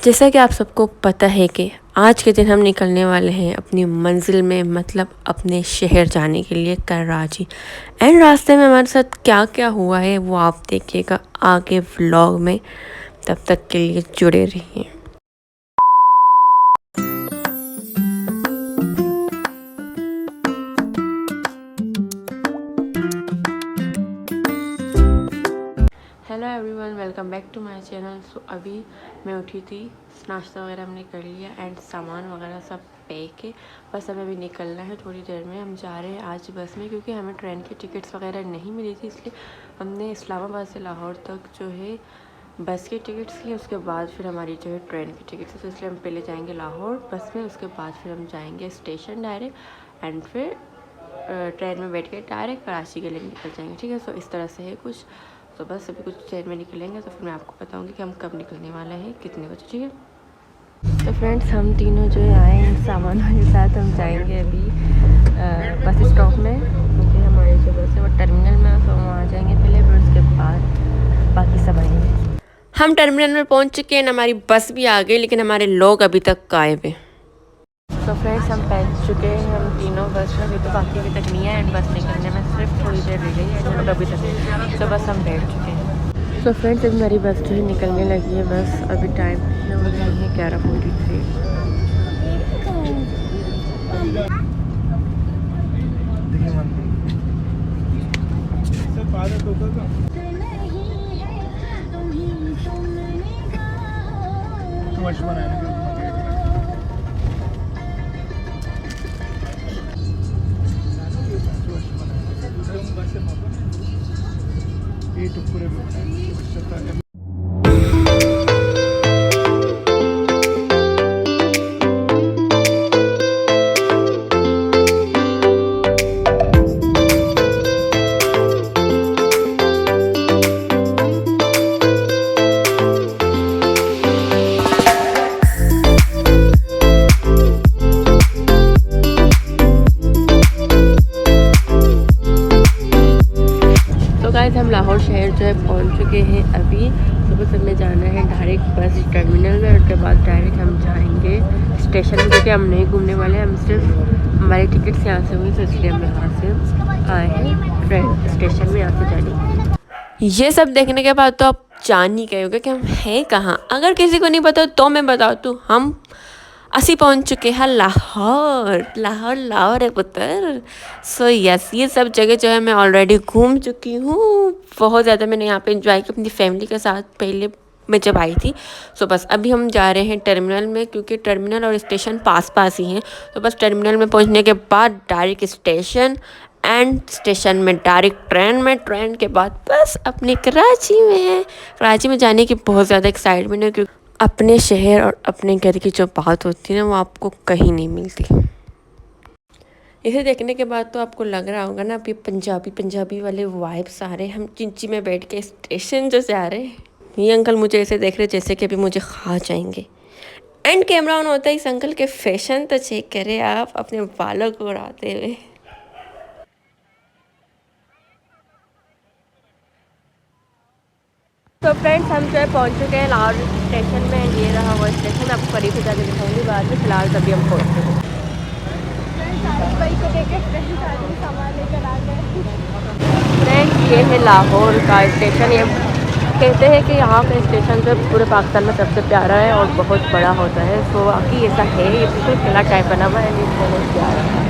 जैसा कि आप सबको पता है कि आज के दिन हम निकलने वाले हैं अपनी मंजिल में, मतलब अपने शहर जाने के लिए कराची। एंड रास्ते में हमारे साथ क्या क्या हुआ है वो आप देखिएगा आगे व्लॉग में। तब तक के लिए जुड़े रहिए। Hello everyone, welcome back to my channel. So अभी मैं उठी थी, नाश्ता वगैरह हमने कर लिया एंड सामान वगैरह सब पैक है। बस हमें अभी निकलना है, थोड़ी देर में हम जा रहे हैं आज बस में, क्योंकि हमें ट्रेन की टिकट्स वगैरह नहीं मिली थी, इसलिए हमने इस्लामाबाद से लाहौर तक जो है बस की टिकट्स ली। उसके बाद फिर हमारी जो है ट्रेन की टिकट्स है, तो इसलिए हम पहले जाएंगे लाहौर बस में, उसके बाद फिर हम जाएंगे स्टेशन डायरेक्ट एंड फिर ट्रेन में बैठ के डायरेक्ट कराची के लिए निकल जाएंगे। ठीक है, सो इस तरह से है कुछ। तो बस अभी कुछ देर में निकलेंगे, तो फिर मैं आपको बताऊंगी कि हम कब निकलने वाले हैं, कितने बजे। ठीक है, तो फ्रेंड्स हम तीनों जो है आए हैं सामान के साथ। हम जाएंगे अभी बस स्टॉप में, क्योंकि हमारी जो बस है वो टर्मिनल में है, तो हम वहाँ जाएंगे पहले, फिर उसके बाद बाकी सब आएंगे। हम टर्मिनल में पहुँच चुके हैं, हमारी बस भी आ गई, लेकिन हमारे लोग अभी तक गायब हैं। तो फ्रेंड्स हम पहुँच चुके हैं, हम तीनों बस में, अभी तो बाकी अभी तक नहीं है एंड बस निकलने में सिर्फ थोड़ी देर रह गई है, लोग अभी तक नहीं। तो बस हम बैठ चुके हैं। तो फ्रेंड्स अभी मेरी बस जो है निकलने लगी है। बस अभी टाइम हो रही है 11:43। हम लाहौर शहर जो है पहुंच चुके हैं अभी। सुबह हमें जाना है डायरेक्ट बस टर्मिनल में, उसके बाद डायरेक्ट हम जाएंगे स्टेशन में, क्योंकि हम नहीं घूमने वाले, हम सिर्फ हमारी टिकट्स यहाँ से हुई, तो इसलिए हम यहाँ से आए हैं ट्रेन स्टेशन में, यहाँ से जाने। ये सब देखने के बाद तो आप जान ही गए होगे कि हम हैं कहाँ। अगर किसी को नहीं पता तो मैं बता दूँ, हम असी पहुंच चुके हैं लाहौर। लाहौर लाहौर है पुत्र। सो यस, ये सब जगह जो है मैं ऑलरेडी घूम चुकी हूँ बहुत ज़्यादा। मैंने यहाँ पे एंजॉय किया अपनी फैमिली के साथ पहले मैं जब आई थी। सो बस अभी हम जा रहे हैं टर्मिनल में, क्योंकि टर्मिनल और स्टेशन पास पास ही हैं। तो बस टर्मिनल में पहुँचने के बाद डायरेक्ट स्टेशन एंड स्टेशन में डायरेक्ट ट्रेन में, ट्रेन के बाद बस अपने कराची में। कराची में जाने की बहुत ज़्यादा एक्साइटमेंट है, क्योंकि अपने शहर और अपने घर की जो बात होती है ना, वो आपको कहीं नहीं मिलती। इसे देखने के बाद तो आपको लग रहा होगा ना, अभी पंजाबी पंजाबी वाले वाइब्स आ रहे। हम चिंची में बैठ के स्टेशन जो से आ रहे हैं, ये अंकल मुझे ऐसे देख रहे जैसे कि अभी मुझे खा जाएंगे। एंड कैमरा ऑन होता है, इस अंकल के फैशन तो चेक करें आप, अपने बालों को उड़ाते हुए। तो फ्रेंड्स हम जो है पहुंच चुके हैं लाहौर स्टेशन में, एंड ये रहा वो स्टेशन। आपको करीब से जाके दिखाऊंगी बाद में, फिलहाल तभी हम पहुंच चुके हैं। फ्रेंड्स ये है लाहौर का स्टेशन। ये कहते हैं कि यहाँ का स्टेशन जो पूरे पाकिस्तान में सबसे प्यारा है और बहुत बड़ा होता है। तो बाकी ऐसा है, ये बिल्कुल किला टाइप बना हुआ है, ये बहुत प्यारा है।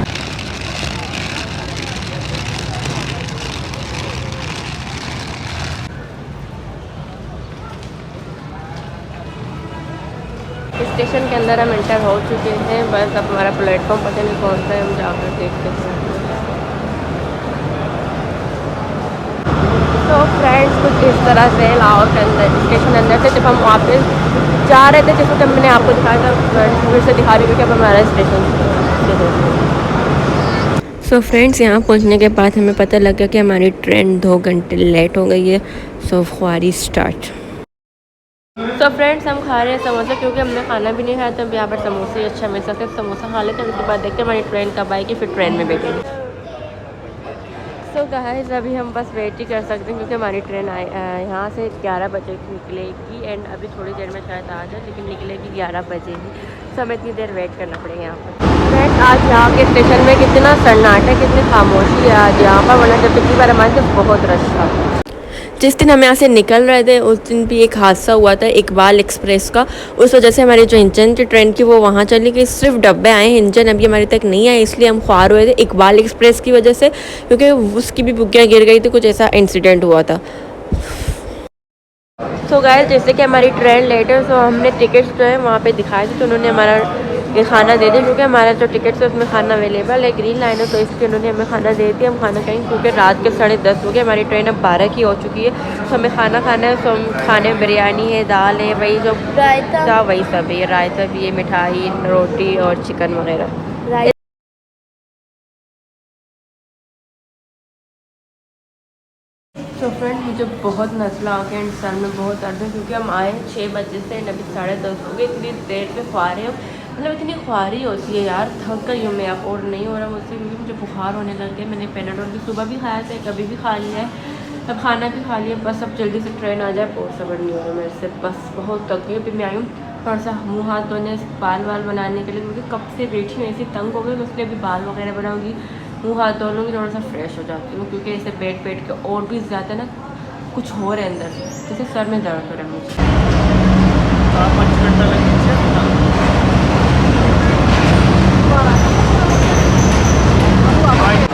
स्टेशन के अंदर हम एंटर हो चुके हैं। बस अब हमारा प्लेटफॉर्म पता नहीं कौन सा है, हम जाकर देखते हैं। तो फ्रेंड्स कुछ इस तरह से लाहौर के अंदर स्टेशन अंदर से जब हम वापस जा रहे थे, जैसे कि मैंने आपको दिखाया था, फिर से दिखा रही हूँ कि अब हमारा स्टेशन। सो फ्रेंड्स यहाँ पहुँचने के बाद हमें पता लगा कि हमारी ट्रेन 2 घंटे लेट हो गई है। सो ख्वारी स्टार्ट। तो फ्रेंड्स हम खा रहे हैं समोसा, क्योंकि हमने खाना भी नहीं खाया था। यहाँ पर समोसे अच्छा मिल सकते, समोसा खा लेते हैं, उसके बाद देखते हैं हमारी ट्रेन कब आएगी, फिर ट्रेन में बैठेंगे। सो गाइस अभी हम बस वेट ही कर सकते हैं क्योंकि हमारी ट्रेन यहाँ से 11 बजे की निकलेगी एंड अभी थोड़ी देर में शायद आ जाए, लेकिन निकलेगी 11 बजे ही। सो हमें इतनी देर वेट करना पड़ेगा यहाँ पर। फ्रेंड्स आज यहाँ के स्टेशन में कितना सन्नाटा, कितनी खामोशी है आज यहाँ पर, वरना जब पिछली बार हमारे से बहुत रश था। जिस दिन हम यहाँ से निकल रहे थे उस दिन भी एक हादसा हुआ था इकबाल एक्सप्रेस का। उस वजह से हमारी जो इंजन थी ट्रेन की वो वहाँ चली गई, सिर्फ डब्बे आए, इंजन अभी हमारे तक नहीं आए, इसलिए हम ख्वार हुए थे इकबाल एक्सप्रेस की वजह से, क्योंकि उसकी भी बुकियाँ गिर गई थी, कुछ ऐसा इंसिडेंट हुआ था। सो गाइस जैसे कि हमारी ट्रेन लेट है, सो हमने टिकट्स जो है वहाँ पे दिखाए थे, तो उन्होंने हमारा ये खाना दे दिया, क्योंकि हमारा जो टिकट है उसमें खाना अवेलेबल है, ग्रीन लाइन है, तो इसलिए उन्होंने हमें खाना दे दिया। हम खाना खाएंगे क्योंकि रात के 10:30 हो गए, हमारी ट्रेन अब 12 की हो चुकी है, तो हमें खाना खाना है। तो हम खाने में बिरयानी है, दाल है, वही जो रायता, वही सब है, रायता भी है, मिठाई, रोटी और चिकन वगैरह। तो फ्रेंड मुझे बहुत नज़ला आ गया एंड सर में बहुत दर्द है, क्योंकि हम आए 6 बजे से एंड अभी 10:30 हो गए, इतनी देर में ख्वारी हो, मतलब इतनी ख्वारी होती है यार, थक गई हूँ मैं अब और नहीं हो रहा मुझसे, क्योंकि मुझे बुखार होने लग गया। मैंने पेनाडोल भी सुबह भी खाया था, कभी भी खा लिया है, अब खाना भी खा लिया, बस अब जल्दी से ट्रेन आ जाए, बहुत सब्र नहीं हो रहा मेरे से, बस बहुत थक गई। अभी मैं आई हूँ थोड़ा सा मुँह हाथ धोने, बाल बनाने के लिए, क्योंकि कब से बैठी हूँ ऐसी तंग हो गई, तो इसलिए अभी बाल वगैरह बनाऊँगी, मुँह हाथ धो लूँगी, थोड़ा सा फ्रेश हो जाती हूँ, क्योंकि ऐसे बैठ के और भी ज़्यादा ना कुछ हो रहा है अंदर से, जैसे सर में दर्द हो रहा है मुझे।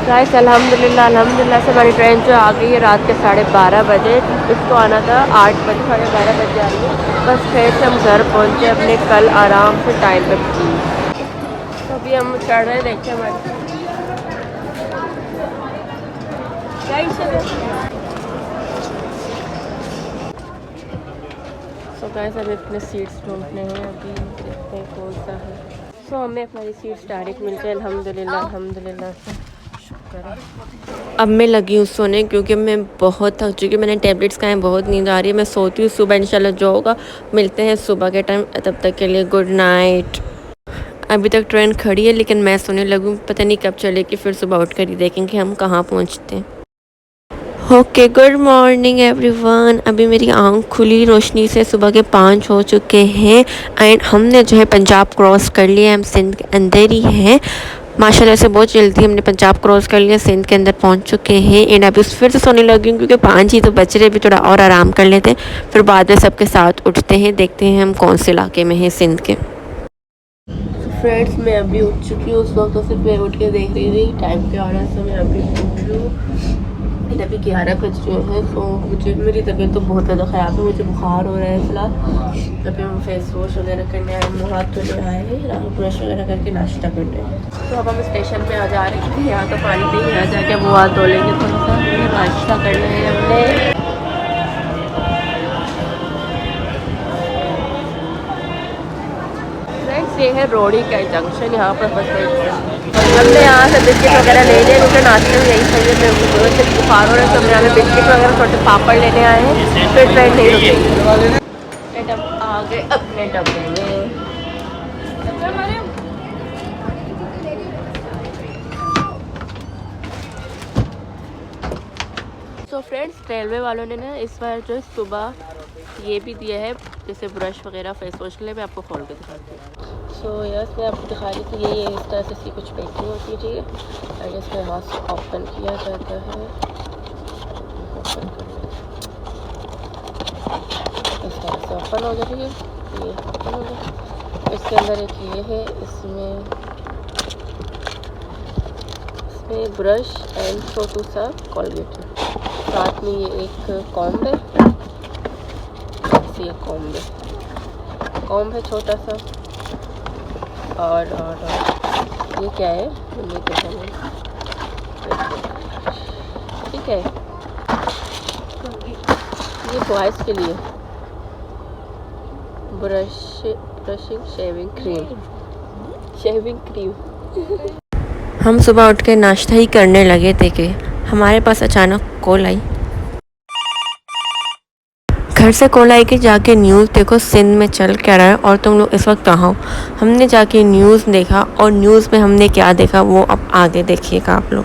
गाइस अल्हम्दुलिल्लाह से हमारी ट्रेन जो आ गई है रात के 12:30 बजे, इसको आना था 8 बजे, 12:30 बजे आ रही है। बस फिर से हम घर पहुँचे अपने, कल आराम से टाइम पर पहुँची। तो अभी हम चढ़ रहे, देखिए हमारे सो गाइस अभी अपने सीट्स ढूंढने हैं, अभी देखते हैं कौन सा है। सो हमें हमारी सीट्स डायरेक्ट मिल गई, अल्हम्दुलिल्लाह से शुक्र है। अब मैं लगी हूँ सोने, क्योंकि मैं बहुत थक चुकी हूँ, मैंने टैबलेट्स खाए, बहुत नींद आ रही है, मैं सोती हूँ। सुबह इंशाल्लाह जो होगा मिलते हैं सुबह के टाइम, तब तक के लिए गुड नाइट। अभी तक ट्रेन खड़ी है लेकिन मैं सोने लगूँ, पता नहीं कब चलेगी, फिर सुबह उठ कर ही देखेंगे हम कहाँ पहुँचते हैं। Okay good morning everyone. अभी मेरी आँख खुली रोशनी से, सुबह के 5 हो चुके हैं एंड हमने जो है पंजाब क्रॉस कर लिया, हम सिंध के अंदर ही हैं माशाल्लाह से, बहुत जल्दी हमने पंजाब क्रॉस कर लिया, सिंध के अंदर पहुंच चुके हैं एंड अभी फिर से सोने लगी हूँ, क्योंकि 5 ही तो बच रहे, भी थोड़ा और आराम कर लेते हैं, फिर बाद में सबके साथ उठते हैं, देखते हैं हम कौन से इलाके में हैं सिंध के। फ्रेंड्स मैं अभी उठ चुकी हूँ, उस वक्त तो सिर्फ मैं उठ के देख रही थी टाइम के ऑर्डर से, मैं अभी उठ रही हूँ, अभी 11 बज रहे हैं। तो मुझे मेरी तबीयत तो बहुत ज़्यादा ख़राब है, मुझे बुखार हो रहा है फ़िलहाल। अभी हम फेस वॉश वगैरह करने आए, मुँह हाथ धोने आए हैं, ब्रश वगैरह करके नाश्ता कर रहे हैं। तो अब हम स्टेशन पे आ जा रहे हैं, क्योंकि यहाँ तो पानी नहीं, यहाँ जाके मुँह हाथ धो लेंगे, थोड़ा सा नाश्ता करना है हमने। ये है रोड़ी का जंक्शन, यहाँ पर बस हमने यहाँ से बिस्किट वगैरह ले लिए, क्योंकि नाश्ते में यही चाहिए, मेरे से बुखार हो रहा है, तो हमें बिस्किट वगैरह छोटे पापड़ लेने आए हैं, फिर ट्रेन नहीं रुकेगी। अब आ गए अपने डब्बे में। सो फ्रेंड्स रेलवे वालों ने ना इस बार जो सुबह ये भी दिया है, जैसे ब्रश वगैरह फेस वॉश के लिए, मैं आपको खोल के दिखाती हूँ। सो यस मैं आपको दिखा रही थी, ये इस तरह से सी कुछ पैकिंग होती है, ठीक है, एंड इसको यहाँ से ओपन किया जाता है, इस तरह से ओपन हो गया, ठीक है, ये ओपन हो गया। इसके अंदर एक ये है, इसमें ब्रश एंड छोटू सा कॉलगेट है, साथ में ये एक कॉम्ब है, ये कॉम्ब है छोटा सा, और ये क्या है ठीक है, ये बॉयज़ के लिए ब्रशिंग शेविंग क्रीम। हम सुबह उठ के नाश्ता ही करने लगे थे कि हमारे पास अचानक कॉल आई, घर से कॉल आई कि जाके न्यूज़ देखो सिंध में चल क्या रहा है और तुम लोग इस वक्त कहाँ हो। हमने जाके न्यूज़ देखा और न्यूज़ में हमने क्या देखा वो अब आगे देखिएगा आप लोग।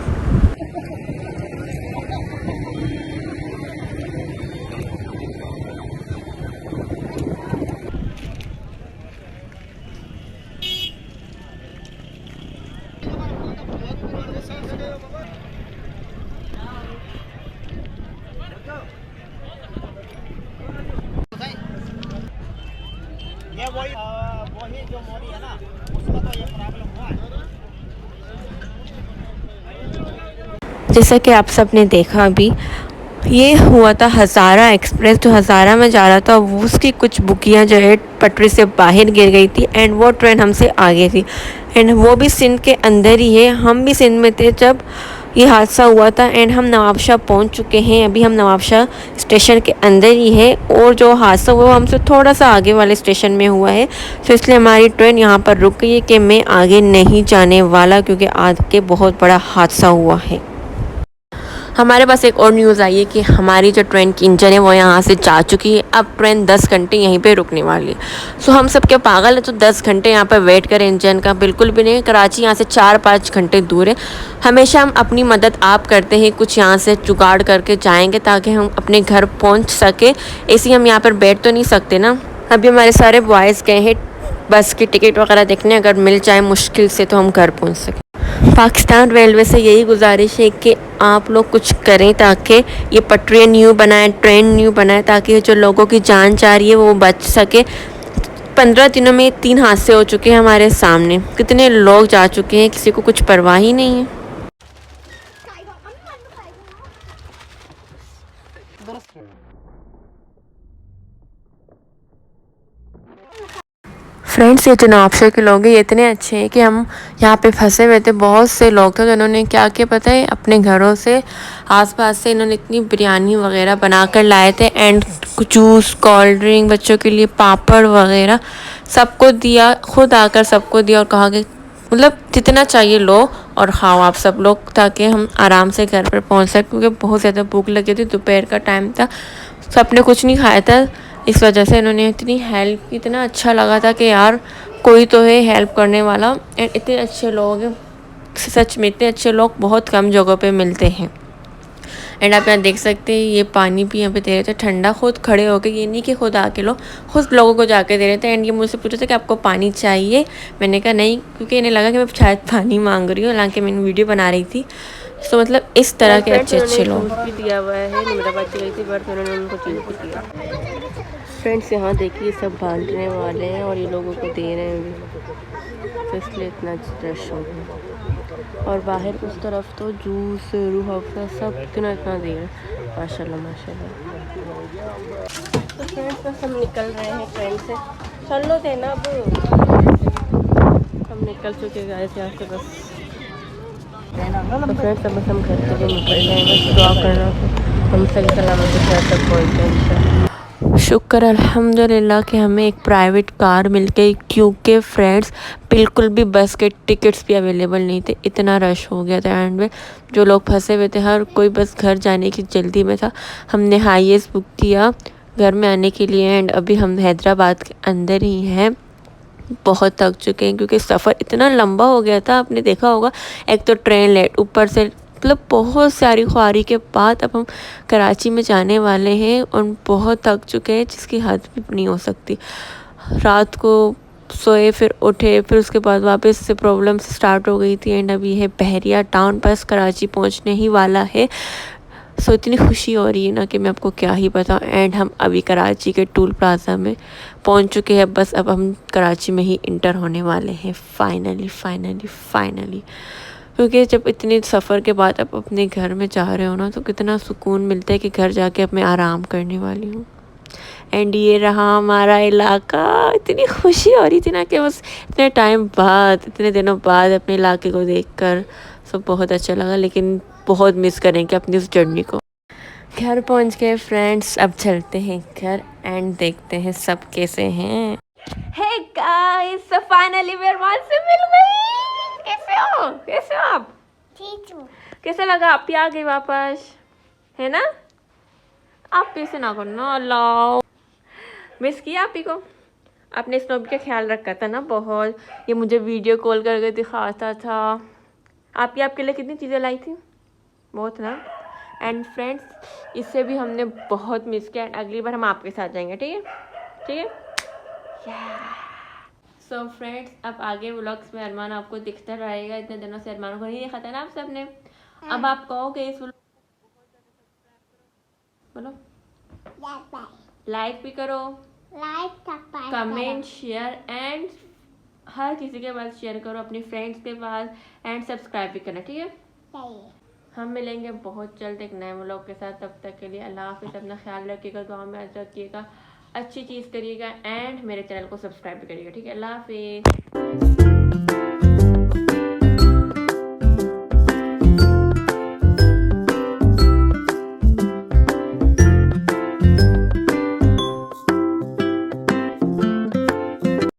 ये वही जो मोरी है ना, उसमें तो ये प्रॉब्लम हुआ है। जैसा कि आप सब ने देखा अभी, ये हुआ था हज़ारा एक्सप्रेस जो हज़ारा में जा रहा था, वो उसकी कुछ बुकियाँ जो है पटरी से बाहर गिर गई थी एंड वो ट्रेन हमसे आगे थी एंड वो भी सिंध के अंदर ही है। हम भी सिंध में थे जब ये हादसा हुआ था एंड हम नवाबशाह पहुंच चुके हैं। अभी हम नवाबशाह स्टेशन के अंदर ही है और जो हादसा हुआ वो हमसे थोड़ा सा आगे वाले स्टेशन में हुआ है, तो इसलिए हमारी ट्रेन यहाँ पर रुक गई है कि मैं आगे नहीं जाने वाला, क्योंकि आगे बहुत बड़ा हादसा हुआ है। हमारे पास एक और न्यूज़ आई है कि हमारी जो ट्रेन की इंजन है वो यहाँ से जा चुकी है। अब ट्रेन 10 घंटे यहीं पे रुकने वाली है। सो हम सब क्या पागल है तो 10 घंटे यहाँ पर वेट करें इंजन का? बिल्कुल भी नहीं। कराची यहाँ से 4-5 घंटे दूर है। हमेशा हम अपनी मदद आप करते हैं, कुछ यहाँ से जुगाड़ करके जाएंगे ताकि हम अपने घर पहुँच सके। ऐसे हम यहाँ पर बैठ तो नहीं सकते ना। अभी हमारे सारे बॉयज़ गए हैं बस की टिकट वगैरह देखने, अगर मिल जाए मुश्किल से तो हम घर पहुँच सकें। पाकिस्तान रेलवे से यही गुजारिश है कि आप लोग कुछ करें ताकि ये पटरियाँ न्यू बनाएं, ट्रेन न्यू बनाएं, ताकि जो लोगों की जान जा रही है वो बच सके। 15 दिनों में 3 हादसे हो चुके हैं हमारे सामने, कितने लोग जा चुके हैं, किसी को कुछ परवाह ही नहीं है। फ्रेंड्स, ये जो नवाबशाह के लोग हैं ये इतने अच्छे हैं कि हम यहाँ पे फंसे हुए थे। बहुत से लोग थे जिन्होंने क्या किया पता है, अपने घरों से आसपास से इन्होंने इतनी बिरयानी वगैरह बना कर लाए थे एंड जूस, कोल्ड ड्रिंक, बच्चों के लिए पापड़ वगैरह सबको दिया, खुद आकर सबको दिया और कहा कि मतलब जितना चाहिए लो और खाओ आप सब लोग, ताकि हम आराम से घर पर पहुँच सकें, क्योंकि बहुत ज़्यादा भूख लगी थी, दोपहर का टाइम था, सबने कुछ नहीं खाया था। इस वजह से इन्होंने इतनी हेल्प की, इतना अच्छा लगा था कि यार कोई तो है हेल्प करने वाला एंड इतने अच्छे लोग हैं। सच में इतने अच्छे लोग बहुत कम जगहों पे मिलते हैं। एंड आप यहाँ देख सकते हैं ये पानी भी यहाँ पे दे रहे थे ठंडा, खुद खड़े होके, ये नहीं कि खुद आके लो, खुद लोगों को जाके दे रहे थे। एंड ये मुझसे पूछा था कि आपको पानी चाहिए, मैंने कहा नहीं, क्योंकि इन्हें लगा कि मैं शायद पानी मांग रही हूँ, हालांकि मैंने वीडियो बना रही थी। तो मतलब इस तरह के अच्छे अच्छे लोग भी दिया हुआ है। निमराबाद चली थी बट उन्होंने उनको चीज़ भी दिया। फ्रेंड्स, यहाँ देखिए सब बांटने वाले हैं और ये लोगों को दे रहे हैं, तो इसलिए इतना रश हो गया। और बाहर उस तरफ तो जूस, रूह अफ़ज़ा सब इतना इतना दे रहे हैं, माशाल्लाह माशाल्लाह। तो फ्रेंड्स बस हम निकल रहे हैं ट्रेन से, चलो देना अब हम निकल चुके गाय से यहाँ से बस। तो फ्रेंड्स अब बस हम घर के लिए निकल रहे हैं, बस दुआ करना हम सही सलामत घर तक पहुँचते हैं। शुक्र अल्हम्दुलिल्लाह कि हमें एक प्राइवेट कार मिल गई, क्योंकि फ्रेंड्स बिल्कुल भी बस के टिकट्स भी अवेलेबल नहीं थे, इतना रश हो गया था। एंड में जो लोग फंसे हुए थे हर कोई बस घर जाने की जल्दी में था। हमने हाईएस्ट बुक किया घर में आने के लिए एंड अभी हम हैदराबाद के अंदर ही हैं। बहुत थक चुके हैं क्योंकि सफ़र इतना लंबा हो गया था, आपने देखा होगा। एक तो ट्रेन लेट, ऊपर से मतलब बहुत सारी ख्वारी के बाद अब हम कराची में जाने वाले हैं और बहुत थक चुके हैं जिसकी हद भी नहीं हो सकती। रात को सोए, फिर उठे, फिर उसके बाद वापस से प्रॉब्लम स्टार्ट हो गई थी एंड अभी है बहरिया टाउन, बस कराची पहुंचने ही वाला है। सो इतनी खुशी हो रही है ना कि मैं आपको क्या ही बताऊँ। एंड हम अभी कराची के टूल प्लाजा में पहुंच चुके हैं, बस अब हम कराची में ही इंटर होने वाले हैं फाइनली फाइनली फाइनली। क्योंकि जब इतने सफ़र के बाद आप अपने घर में जा रहे हो ना, तो कितना सुकून मिलता है कि घर जाके अब मैं आराम करने वाली हूँ। एंड ये रहा हमारा इलाका, इतनी खुशी हो रही थी ना कि बस इतने टाइम बाद, इतने दिनों बाद अपने इलाके को देखकर सब बहुत अच्छा लगा, लेकिन बहुत मिस करेंगे अपनी उस जर्नी को। घर पहुंच गए फ्रेंड्स, अब चलते हैं घर एंड देखते हैं सब कैसे हैं। हे गाइस, सो फाइनली मेरे मान से मिल गई। कैसे हो, कैसे हो आप? ठीक हूँ। कैसे लगा? आप ही आ गई वापस, है ना? आप कैसे ना करना, अल्लाह मिस किया आप ही को। आपने स्नोबी का ख्याल रखा था ना बहुत, ये मुझे वीडियो कॉल करके दिखाता था। आप ही आपके लिए कितनी चीज़ें लाई थी, बहुत ना। एंड फ्रेंड्स, इससे भी हमने बहुत मिस किया। अगली बार हम आपके साथ जाएंगे, ठीक है? ठीक है। सो फ्रेंड्स, अब आगे व्लॉग्स में अरमान आपको दिखता रहेगा। इतने दिनों से अरमान को नहीं देखा था ना आप सबने। अब आप कहोगे इस व्लॉग, बोलो लाइक भी करो, कमेंट शेयर एंड हर किसी के पास शेयर करो, अपनी फ्रेंड्स के पास, एंड सब्सक्राइब भी करना, ठीक है। हम मिलेंगे बहुत जल्द एक नए व्लॉग के साथ, तब तक के लिए अल्लाह हाफिज़। अपना ख्याल रखिएगा, दुआ में याद रखिएगा, अच्छी चीज़ करिएगा एंड मेरे चैनल को सब्सक्राइब भी करिएगा, ठीक है। अल्लाह हाफिज़।